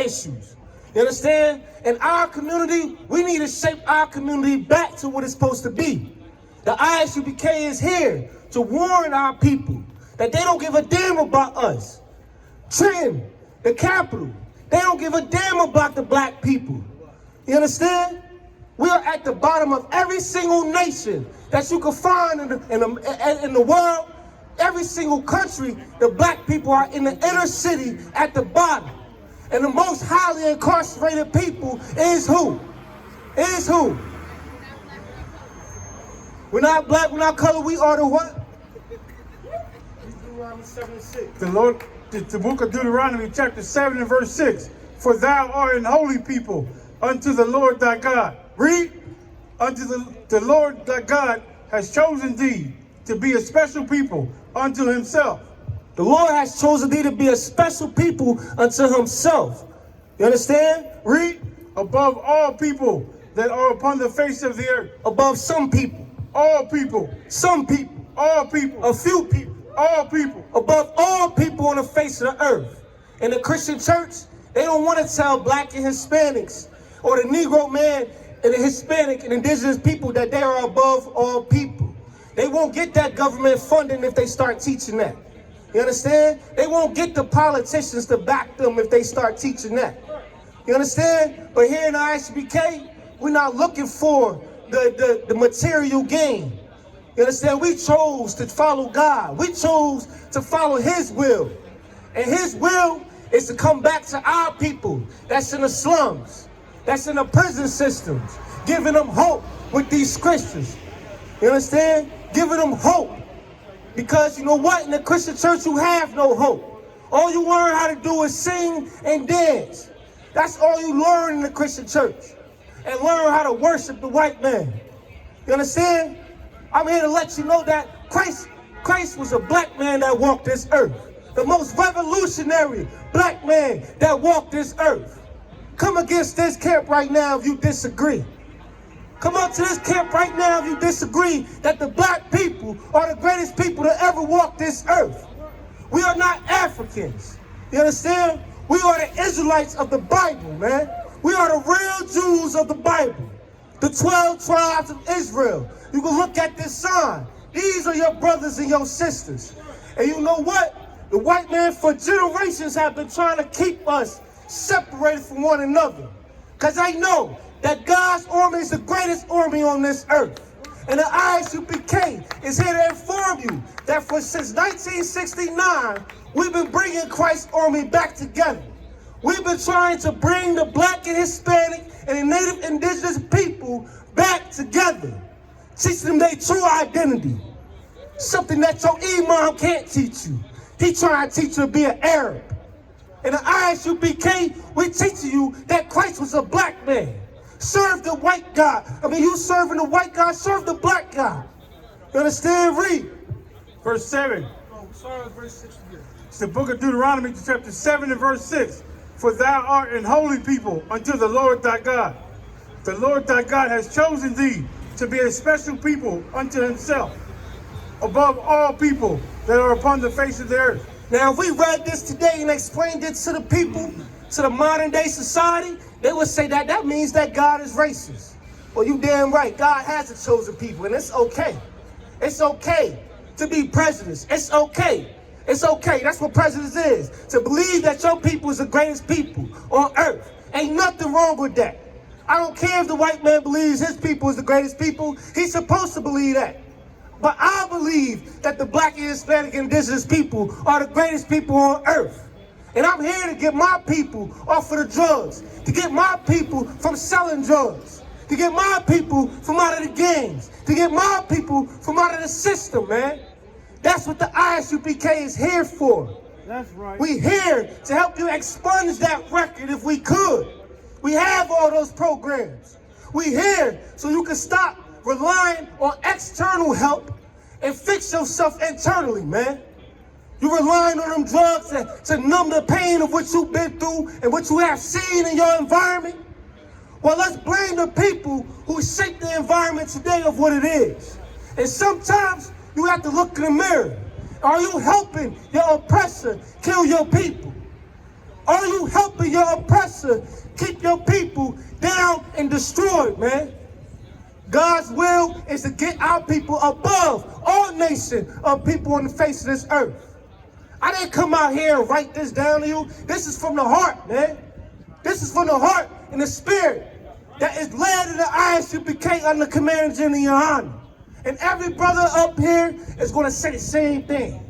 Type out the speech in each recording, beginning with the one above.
issues. You understand? In our community, we need to shape our community back to what it's supposed to be. The ISUPK is here to warn our people that they don't give a damn about us. Trenton, the capital, they don't give a damn about the black people. You understand? We are at the bottom of every single nation that you can find in the world. Every single country, the black people are in the inner city at the bottom. And the most highly incarcerated people is who? Is who? We're not black, we're not colored, we are the what? Deuteronomy 7:6. The book of Deuteronomy chapter 7 and verse 6. For thou art an holy people unto the Lord thy God. Read. Unto the Lord thy God has chosen thee to be a special people unto himself. The Lord has chosen thee to be a special people unto himself. You understand? Read. Above all people that are upon the face of the earth. Above some people. All people. Some people. All people. A few people. All people. Above all people on the face of the earth. In the Christian church, they don't want to tell black and Hispanics or the Negro man and the Hispanic and indigenous people that they are above all people. They won't get that government funding if they start teaching that. You understand? They won't get the politicians to back them if they start teaching that. You understand? But here in the ISUPK, we're not looking for the material gain. You understand? We chose to follow God. We chose to follow his will. And his will is to come back to our people that's in the slums, that's in the prison systems, giving them hope with these Christians. You understand? Giving them hope. Because you know what? In the Christian church, you have no hope. All you learn how to do is sing and dance. That's all you learn in the Christian church. And learn how to worship the white man. You understand? I'm here to let you know that Christ was a black man that walked this earth. The most revolutionary black man that walked this earth. Come against this camp right now if you disagree. Come up to this camp right now if you disagree that the black people are the greatest people to ever walk this earth. We are not Africans. You understand? We are the Israelites of the Bible, man. We are the real Jews of the Bible. The 12 tribes of Israel. You can look at this sign. These are your brothers and your sisters. And you know what? The white man for generations have been trying to keep us separated from one another. Because they know that God's army is the greatest army on this earth. And the ISUPK is here to inform you that since 1969, we've been bringing Christ's army back together. We've been trying to bring the black and Hispanic and the native indigenous people back together. Teaching them their true identity. Something that your imam can't teach you. He trying to teach you to be an Arab. In the ISUPK, we're teaching you that Christ was a black man. Serve the white God. I mean, you serving the white God, serve the black God. You understand? Read. Verse 7. Oh, sorry, verse 6 again. It's the book of Deuteronomy, chapter 7 and verse 6. For thou art an holy people unto the Lord thy God. The Lord thy God has chosen thee to be a special people unto himself, above all people that are upon the face of the earth. Now, if we read this today and explained it to the people, to the modern day society, they would say that means that God is racist. Well, you damn right. God has a chosen people, and it's okay. It's okay to be prejudiced. It's okay. It's okay. That's what prejudice is. To believe that your people is the greatest people on earth. Ain't nothing wrong with that. I don't care if the white man believes his people is the greatest people. He's supposed to believe that. But I believe that the black and Hispanic and indigenous people are the greatest people on earth. And I'm here to get my people off of the drugs, to get my people from selling drugs, to get my people from out of the gangs, to get my people from out of the system, man. That's what the ISUPK is here for. That's right. We here to help you expunge that record if we could. We have all those programs. We here so you can stop relying on external help and fix yourself internally, man. You're relying on them drugs to numb the pain of what you've been through and what you have seen in your environment. Well, let's blame the people who shape the environment today of what it is. And sometimes you have to look in the mirror. Are you helping your oppressor kill your people? Are you helping your oppressor keep your people down and destroyed, man? God's will is to get our people above all nations of people on the face of this earth. I didn't come out here and write this down to you. This is from the heart, man. This is from the heart and the spirit that is led in the ISUPK under Commander General Yohana. And every brother up here is going to say the same thing.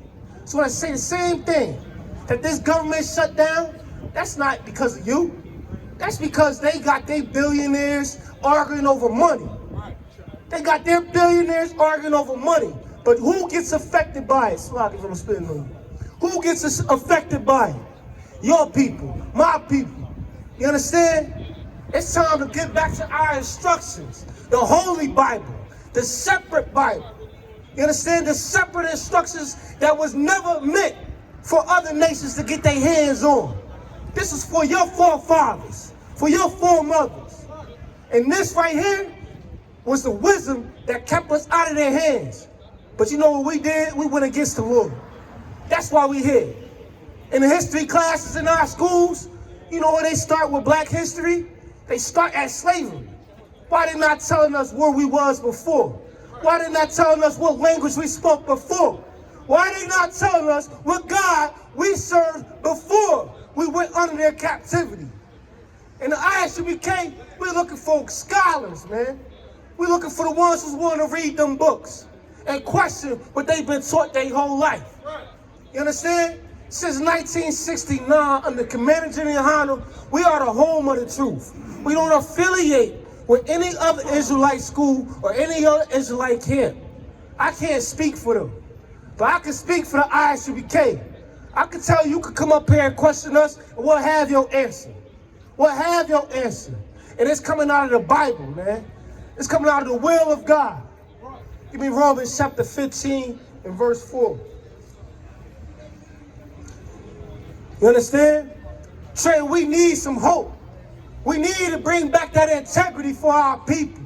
It's going to say the same thing. That this government shut down, that's not because of you. That's because they got their billionaires arguing over money. They got their billionaires arguing over money. But who gets affected by it? Slocky from spinning on you. Who gets affected by it? Your people, my people. You understand? It's time to get back to our instructions. The Holy Bible, the separate Bible. You understand? The separate instructions that was never meant for other nations to get their hands on. This is for your forefathers, for your foremothers. And this right here was the wisdom that kept us out of their hands. But you know what we did? We went against the Lord. That's why we here. In the history classes in our schools, you know where they start with black history? They start at slavery. Why they not telling us where we was before? Why they not telling us what language we spoke before? Why they not telling us what God we served before we went under their captivity? In the ISUPK, we're looking for scholars, man. We're looking for the ones who's willing to read them books and question what they've been taught their whole life. You understand? Since 1969, under Commander General Yohana, we are the home of the truth. We don't affiliate with any other Israelite school or any other Israelite camp. I can't speak for them, but I can speak for the ISUPK. I can tell you, you can come up here and question us, and we'll have your answer. We'll have your answer. And it's coming out of the Bible, man. It's coming out of the will of God. Give me Romans chapter 15 and verse 4. You understand? Trey, we need some hope. We need to bring back that integrity for our people.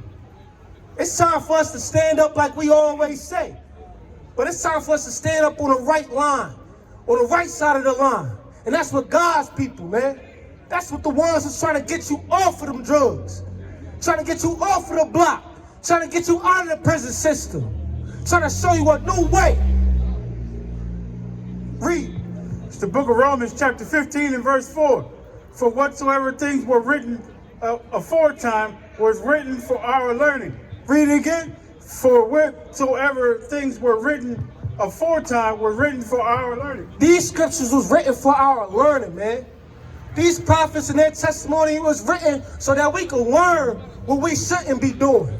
It's time for us to stand up like we always say. But it's time for us to stand up on the right line, on the right side of the line. And that's what God's people, man. That's what the ones who's trying to get you off of them drugs, trying to get you off of the block, trying to get you out of the prison system, trying to show you a new way. Read. It's the book of Romans chapter 15 and verse 4. For whatsoever things were written aforetime was written for our learning. Read it again. For whatsoever things were written aforetime were written for our learning. These scriptures was written for our learning, man. These prophets and their testimony was written so that we could learn what we shouldn't be doing.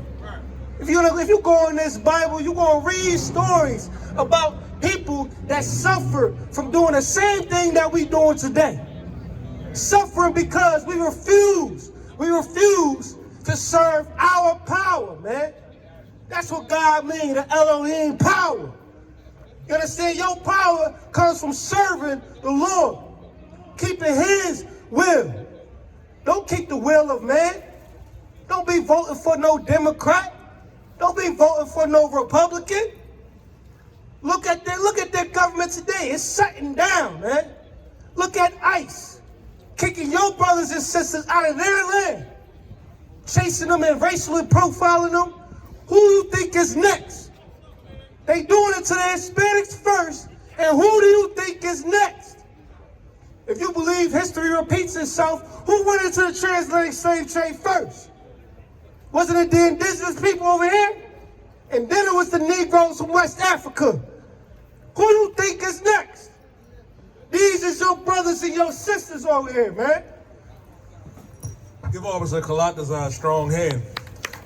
If you go in this Bible, you're going to read stories about people that suffer from doing the same thing that we doing today. Suffering because we refuse to serve our power, man. That's what God means, the Elohim power. You understand? Your power comes from serving the Lord, keeping his will. Don't keep the will of man. Don't be voting for no Democrat. Don't be voting for no Republican. Look at their government today. It's shutting down, man. Look at ICE, kicking your brothers and sisters out of their land, chasing them and racially profiling them. Who do you think is next? They doing it to the Hispanics first, and who do you think is next? If you believe history repeats itself, who went into the transatlantic slave trade first? Wasn't it the indigenous people over here? And then it was the Negroes from West Africa. Who do you think is next? These is your brothers and your sisters over here, man. Give Officer Kalatazar a strong hand.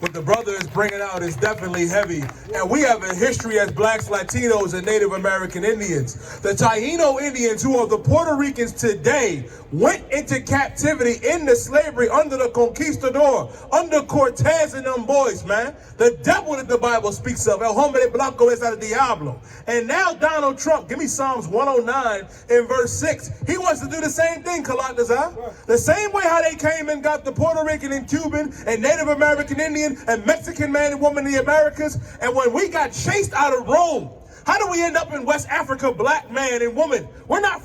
What the brother is bringing out is definitely heavy. And we have a history as blacks, Latinos, and Native American Indians. The Taino Indians, who are the Puerto Ricans today, went into captivity into slavery under the conquistador, under Cortez and them boys, man. The devil that the Bible speaks of, El hombre blanco es el diablo. And now Donald Trump, give me Psalms 109 in verse 6. He wants to do the same thing, Kalatazar. The same way how they came and got the Puerto Rican and Cuban and Native American Indian and Mexican man and woman in the Americas. And when we got chased out of Rome, how do we end up in West Africa, black man and woman? We're not